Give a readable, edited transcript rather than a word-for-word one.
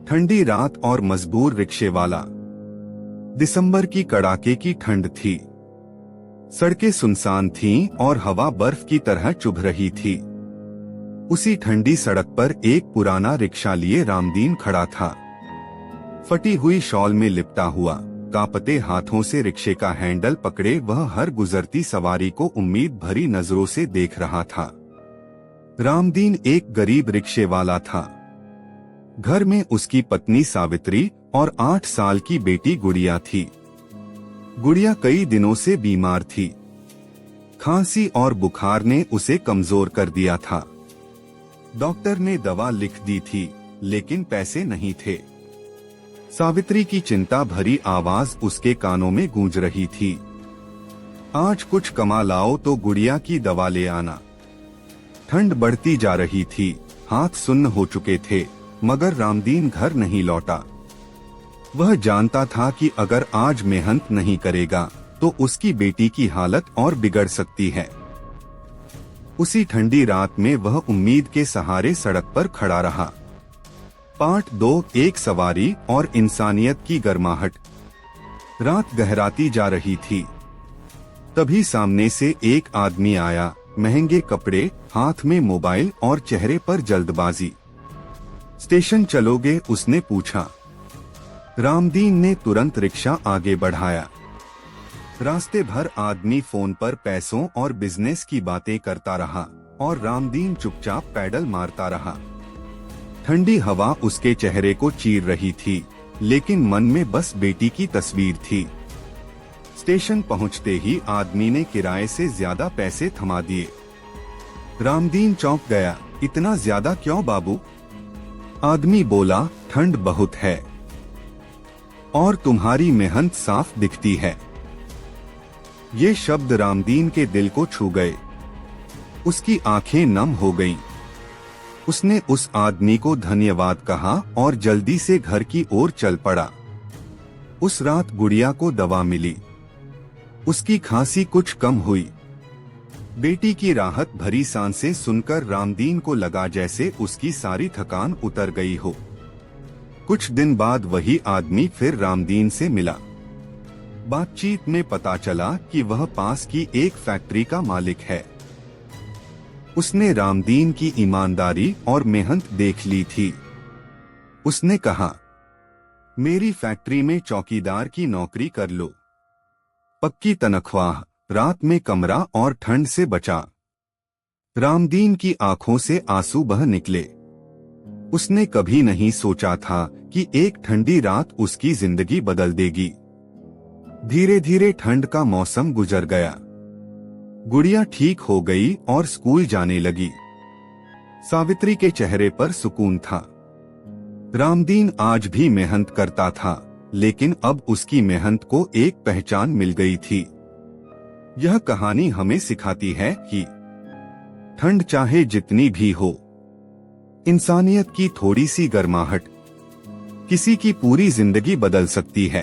ठंडी रात और मजबूर रिक्शे वाला। दिसंबर की कड़ाके की ठंड थी। सड़कें सुनसान थीं और हवा बर्फ की तरह चुभ रही थी। उसी ठंडी सड़क पर एक पुराना रिक्शा लिए रामदीन खड़ा था। फटी हुई शॉल में लिपटा हुआ, कांपते हाथों से रिक्शे का हैंडल पकड़े वह हर गुजरती सवारी को उम्मीद भरी नजरों से देख रहा था। रामदीन एक गरीब रिक्शे वाला था। घर में उसकी पत्नी सावित्री और 8 साल की बेटी गुड़िया थी। गुड़िया कई दिनों से बीमार थी। खांसी और बुखार ने उसे कमजोर कर दिया था। डॉक्टर ने दवा लिख दी थी, लेकिन पैसे नहीं थे। सावित्री की चिंता भरी आवाज उसके कानों में गूंज रही थी। आज कुछ कमा लाओ तो गुड़िया की दवा ले आना। ठंड बढ़ती जा रही थी, हाथ सुन्न हो चुके थे, मगर रामदीन घर नहीं लौटा। वह जानता था कि अगर आज मेहनत नहीं करेगा तो उसकी बेटी की हालत और बिगड़ सकती है। उसी ठंडी रात में वह उम्मीद के सहारे सड़क पर खड़ा रहा। पार्ट 2, एक सवारी और इंसानियत की गर्माहट। रात गहराती जा रही थी। तभी सामने से एक आदमी आया, महंगे कपड़े, हाथ में मोबाइल और चेहरे पर जल्दबाजी। स्टेशन चलोगे? उसने पूछा। रामदीन ने तुरंत रिक्शा आगे बढ़ाया। रास्ते भर आदमी फोन पर पैसों और बिजनेस की बातें करता रहा और रामदीन चुपचाप पैडल मारता रहा। ठंडी हवा उसके चेहरे को चीर रही थी, लेकिन मन में बस बेटी की तस्वीर थी। स्टेशन पहुंचते ही आदमी ने किराए से ज्यादा पैसे थमा दिए। रामदीन चौंक गया। इतना ज्यादा क्यों बाबू? आदमी बोला, ठंड बहुत है और तुम्हारी मेहनत साफ दिखती है। ये शब्द रामदीन के दिल को छू गए। उसकी आंखें नम हो गईं। उसने उस आदमी को धन्यवाद कहा और जल्दी से घर की ओर चल पड़ा। उस रात गुड़िया को दवा मिली। उसकी खांसी कुछ कम हुई। बेटी की राहत भरी सांसें सुनकर रामदीन को लगा जैसे उसकी सारी थकान उतर गई हो। कुछ दिन बाद वही आदमी फिर रामदीन से मिला। बातचीत में पता चला कि वह पास की एक फैक्ट्री का मालिक है। उसने रामदीन की ईमानदारी और मेहनत देख ली थी। उसने कहा, मेरी फैक्ट्री में चौकीदार की नौकरी कर लो। पक्की तनख्वाह, रात में कमरा और ठंड से बचा। रामदीन की आंखों से आंसू बह निकले। उसने कभी नहीं सोचा था कि एक ठंडी रात उसकी जिंदगी बदल देगी। धीरे धीरे ठंड का मौसम गुजर गया। गुड़िया ठीक हो गई और स्कूल जाने लगी। सावित्री के चेहरे पर सुकून था। रामदीन आज भी मेहनत करता था, लेकिन अब उसकी मेहनत को एक पहचान मिल गई थी। यह कहानी हमें सिखाती है कि ठंड चाहे जितनी भी हो, इंसानियत की थोड़ी सी गर्माहट किसी की पूरी जिंदगी बदल सकती है।